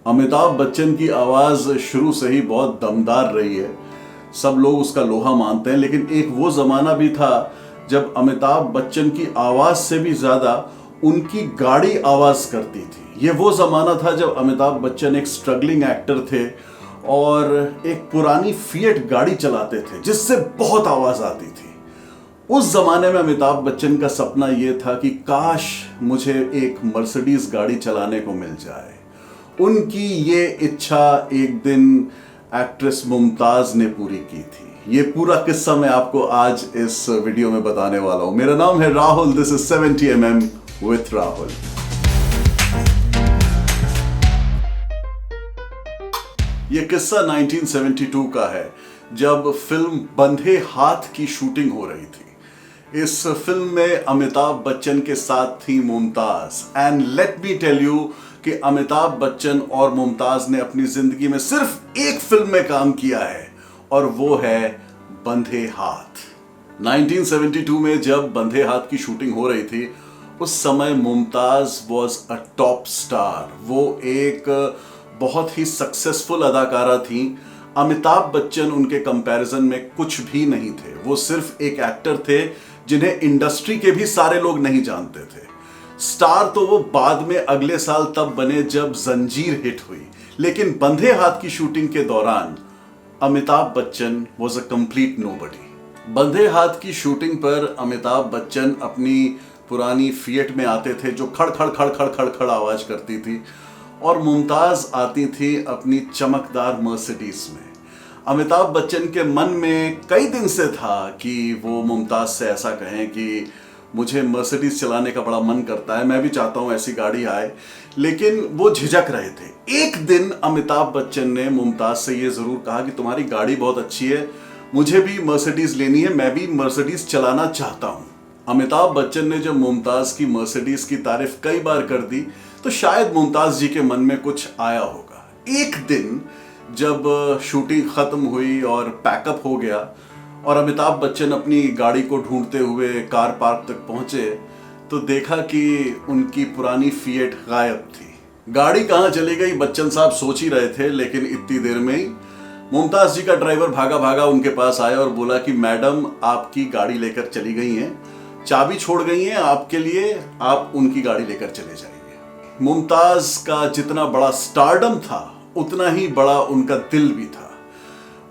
अमिताभ बच्चन की आवाज शुरू से ही बहुत दमदार रही है। सब लोग उसका लोहा मानते हैं, लेकिन एक वो जमाना भी था जब अमिताभ बच्चन की आवाज से भी ज्यादा उनकी गाड़ी आवाज करती थी। ये वो जमाना था जब अमिताभ बच्चन एक स्ट्रगलिंग एक्टर थे और एक पुरानी फिएट गाड़ी चलाते थे जिससे बहुत आवाज आती थी। उस जमाने में अमिताभ बच्चन का सपना यह था कि काश मुझे एक मर्सिडीज गाड़ी चलाने को मिल जाए। उनकी ये इच्छा एक दिन एक्ट्रेस मुमताज ने पूरी की थी। ये पूरा किस्सा मैं आपको आज इस वीडियो में बताने वाला हूं। मेरा नाम है Rahul, this is 70mm with Rahul. ये किस्सा 1972 का है, जब फिल्म बंधे हाथ की शूटिंग हो रही थी। इस फिल्म में अमिताभ बच्चन के साथ थी Mumtaz. And let me tell you कि अमिताभ बच्चन और मुमताज ने अपनी जिंदगी में सिर्फ एक फिल्म में काम किया है और वो है बंधे हाथ। 1972 में जब बंधे हाथ की शूटिंग हो रही थी, उस समय Mumtaz was a top star. वो एक बहुत ही सक्सेसफुल अदाकारा थी। अमिताभ बच्चन उनके कंपैरिजन में कुछ भी नहीं थे। वो सिर्फ एक एक्टर थे जिन्हें इंडस्ट्री के भी सारे लोग नहीं जानते थे। स्टार तो वो बाद में अगले साल तब बने जब जंजीर हिट हुई, लेकिन बंधे हाथ की शूटिंग के दौरान Amitabh Bachchan was a complete nobody. बंधे हाथ की शूटिंग पर अमिताभ बच्चन अपनी पुरानी फिएट में आते थे जो खड़ खड़ खड़ खड़ खड़ खड़ आवाज करती थी, और मुमताज आती थी अपनी चमकदार मर्सिडीज में। अमिताभ बच्चन के मन में कई दिन से था कि वो मुमताज से ऐसा कहें कि मुझे मर्सिडीज चलाने का बड़ा मन करता है, मैं भी चाहता हूं ऐसी गाड़ी आए, लेकिन वो झिझक रहे थे। एक दिन अमिताभ बच्चन ने मुमताज से ये जरूर कहा कि तुम्हारी गाड़ी बहुत अच्छी है, मुझे भी मर्सिडीज लेनी है, मैं भी मर्सिडीज चलाना चाहता हूं। अमिताभ बच्चन ने जब मुमताज की मर्सिडीज की तारीफ कई बार कर दी तो शायद मुमताज जी के मन में कुछ आया होगा। एक दिन जब शूटिंग खत्म हुई और पैकअप हो गया और अमिताभ बच्चन अपनी गाड़ी को ढूंढते हुए कार पार्क तक पहुंचे, तो देखा कि उनकी पुरानी फिएट गायब थी। गाड़ी कहां चली गई बच्चन साहब सोच ही रहे थे, लेकिन इतनी देर में ही मुमताज जी का ड्राइवर भागा भागा उनके पास आया और बोला कि मैडम आपकी गाड़ी लेकर चली गई हैं, चाबी छोड़ गई हैं आपके लिए, आप उनकी गाड़ी लेकर चले जाइए। मुमताज का जितना बड़ा स्टारडम था उतना ही बड़ा उनका दिल भी था।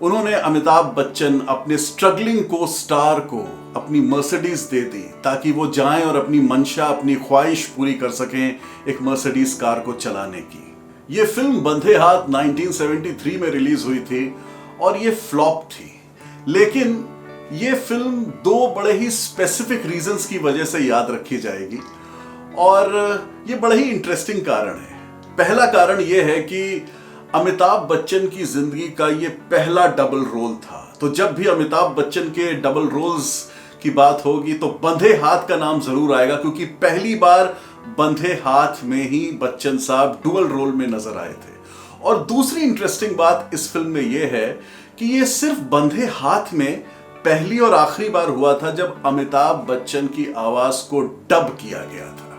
उन्होंने अमिताभ बच्चन अपने स्ट्रगलिंग को स्टार को अपनी मर्सिडीज दे दी ताकि वो जाएं और अपनी मंशा, अपनी ख्वाहिश पूरी कर सकें एक मर्सिडीज कार को चलाने की। ये फिल्म बंधे हाथ 1973 में रिलीज हुई थी और ये फ्लॉप थी, लेकिन ये फिल्म दो बड़े ही स्पेसिफिक रीजंस की वजह से याद रखी जाएगी और ये बड़े ही इंटरेस्टिंग कारण है। पहला कारण ये है कि अमिताभ बच्चन की जिंदगी का ये पहला डबल रोल था। तो जब भी अमिताभ बच्चन के डबल रोल्स की बात होगी तो बंधे हाथ का नाम जरूर आएगा, क्योंकि पहली बार बंधे हाथ में ही बच्चन साहब डुअल रोल में नजर आए थे। और दूसरी इंटरेस्टिंग बात इस फिल्म में यह है कि ये सिर्फ बंधे हाथ में पहली और आखिरी बार हुआ था जब अमिताभ बच्चन की आवाज को डब किया गया था।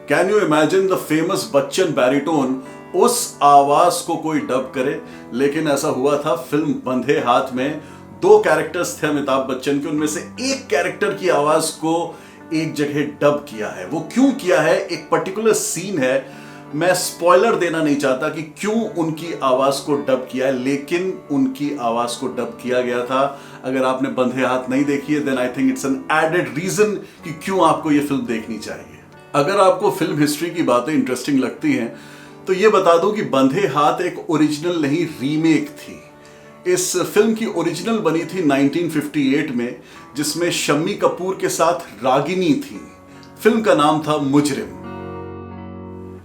Can you imagine the famous Bachchan baritone, उस आवाज को कोई डब करे। लेकिन ऐसा हुआ था। फिल्म बंधे हाथ में दो कैरेक्टर्स थे अमिताभ बच्चन के, उनमें से एक कैरेक्टर की आवाज को एक जगह डब किया है। वो क्यों किया है, एक पर्टिकुलर सीन है, मैं स्पॉइलर देना नहीं चाहता कि क्यों उनकी आवाज को डब किया है, लेकिन उनकी आवाज को डब किया गया था। अगर आपने बंधे हाथ नहीं देखी है then I think it's an added reason कि क्यों आपको ये फिल्म देखनी चाहिए। अगर आपको फिल्म हिस्ट्री की बातें इंटरेस्टिंग लगती हैं तो ये बता दूं कि बंधे हाथ एक ओरिजिनल नहीं, रीमेक थी। इस फिल्म की ओरिजिनल बनी थी 1958 में, जिसमें शम्मी कपूर के साथ रागिनी थी। फिल्म का नाम था मुजरिम।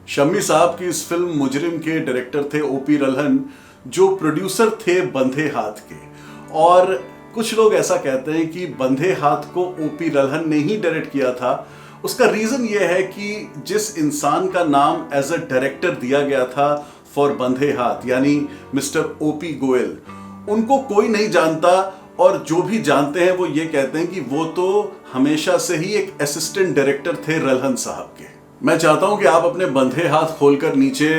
शम्मी साहब की इस फिल्म मुजरिम के डायरेक्टर थे ओपी रल्हन, जो प्रोड्यूसर थे बंधे हाथ के। और कुछ लोग ऐसा कहते हैं कि बंधे हाथ को ओपी रल्हन ने ही डायरेक्ट किया था। उसका रीजन यह है कि जिस इंसान का नाम एज अ डायरेक्टर दिया गया था फॉर बंधे हाथ, यानी मिस्टर ओपी गोयल, उनको कोई नहीं जानता, और जो भी जानते हैं वो ये कहते हैं कि वो तो हमेशा से ही एक असिस्टेंट डायरेक्टर थे रल्हन साहब के। मैं चाहता हूं कि आप अपने बंधे हाथ खोलकर नीचे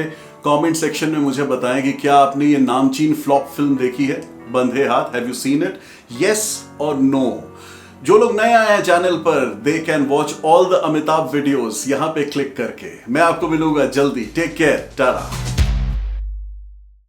कमेंट सेक्शन में मुझे बताएं कि क्या आपने ये नामचीन फ्लॉप फिल्म देखी है, Bandhe Haath. Have you seen it, yes और नो? जो लोग नए आए हैं चैनल पर, they can watch all the Amitabh videos यहां पे क्लिक करके। मैं आपको मिलूंगा जल्दी। Take care, Tata.